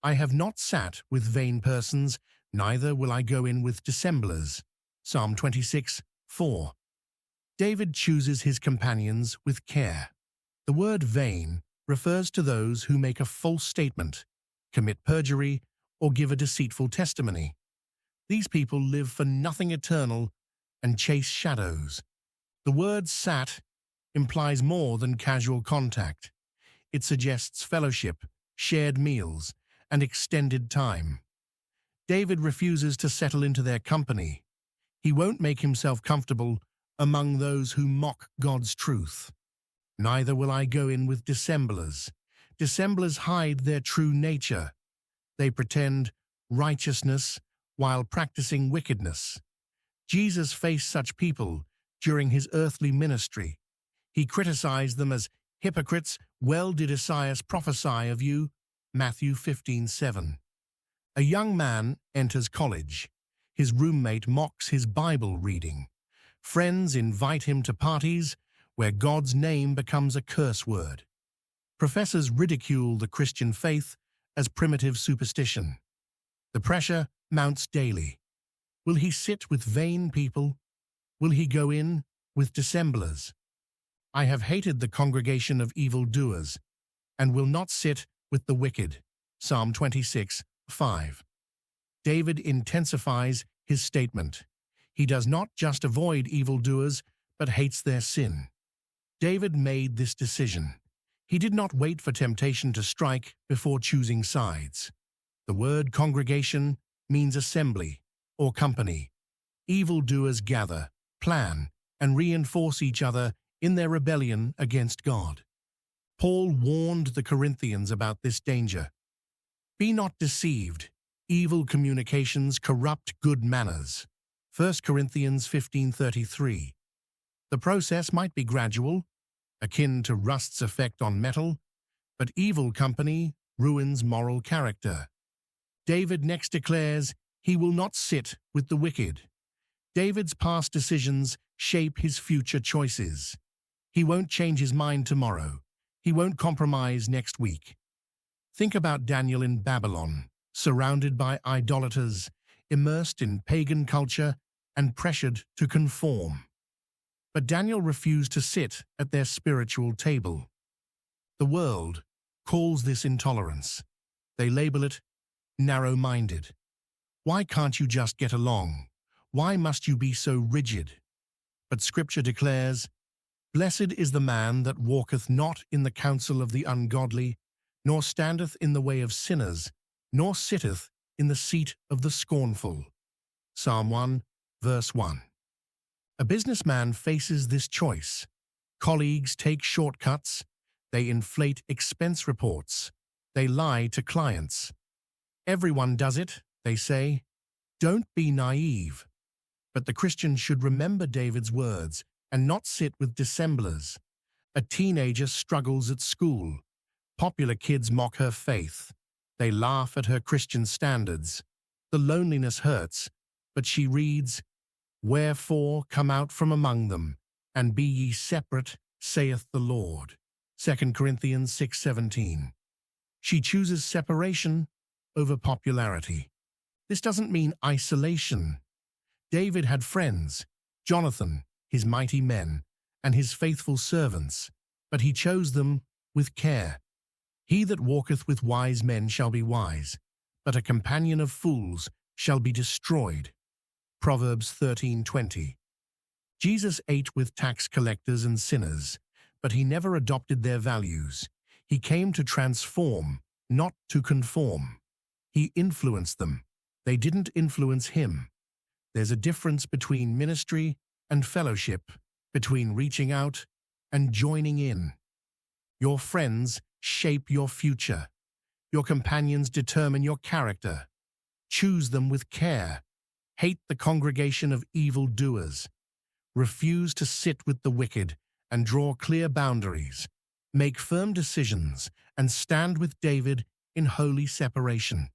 I have not sat with vain persons, neither will I go in with dissemblers. Psalm 26:4. David chooses his companions with care. The word vain refers to those who make a false statement, commit perjury, or give a deceitful testimony. These people live for nothing eternal and chase shadows. The word sat implies more than casual contact. It suggests fellowship, shared meals, and extended time. David refuses to settle into their company. He won't make himself comfortable among those who mock God's truth. Neither will I go in with dissemblers. Dissemblers hide their true nature. They pretend righteousness while practicing wickedness. Jesus faced such people during his earthly ministry. He criticized them as hypocrites. Well did Esaias prophesy of you, Matthew 15:7. A young man enters college. His roommate mocks his Bible reading. Friends invite him to parties where God's name becomes a curse word. Professors ridicule the Christian faith as primitive superstition. The pressure mounts daily. Will he sit with vain people? Will he go in with dissemblers? I have hated the congregation of evildoers, and will not sit with the wicked. Psalm 26:5. David intensifies his statement. He does not just avoid evildoers, but hates their sin. David made this decision. He did not wait for temptation to strike before choosing sides. The word congregation means assembly or company. Evildoers gather, plan, and reinforce each other in their rebellion against God. Paul warned the Corinthians about this danger. Be not deceived. Evil communications corrupt good manners. 1 Corinthians 15:33. The process might be gradual, akin to rust's effect on metal, but evil company ruins moral character. David next declares he will not sit with the wicked. David's past decisions shape his future choices. He won't change his mind tomorrow. He won't compromise next week. Think about Daniel in Babylon, surrounded by idolaters, immersed in pagan culture, and pressured to conform. But Daniel refused to sit at their spiritual table. The world calls this intolerance. They label it narrow-minded. Why can't you just get along? Why must you be so rigid? But Scripture declares, Blessed is the man that walketh not in the counsel of the ungodly, nor standeth in the way of sinners, nor sitteth in the seat of the scornful. Psalm 1, verse 1. A businessman faces this choice. Colleagues take shortcuts. They inflate expense reports. They lie to clients. Everyone does it, they say. Don't be naive. But the Christian should remember David's words and not sit with dissemblers. A teenager struggles at school. Popular kids mock her faith. They laugh at her Christian standards. The loneliness hurts, but she reads, Wherefore come out from among them, and be ye separate, saith the Lord. 2 Corinthians 6:17. She chooses separation over popularity. This doesn't mean isolation. David had friends, Jonathan, his mighty men, and his faithful servants, but he chose them with care. He that walketh with wise men shall be wise, but a companion of fools shall be destroyed. Proverbs 13:20. Jesus ate with tax collectors and sinners, but he never adopted their values. He came to transform, not to conform. He influenced them. They didn't influence him. There's a difference between ministry and fellowship, between reaching out and joining in. Your friends shape your future. Your companions determine your character. Choose them with care. Hate the congregation of evildoers. Refuse to sit with the wicked and draw clear boundaries. Make firm decisions and stand with David in holy separation.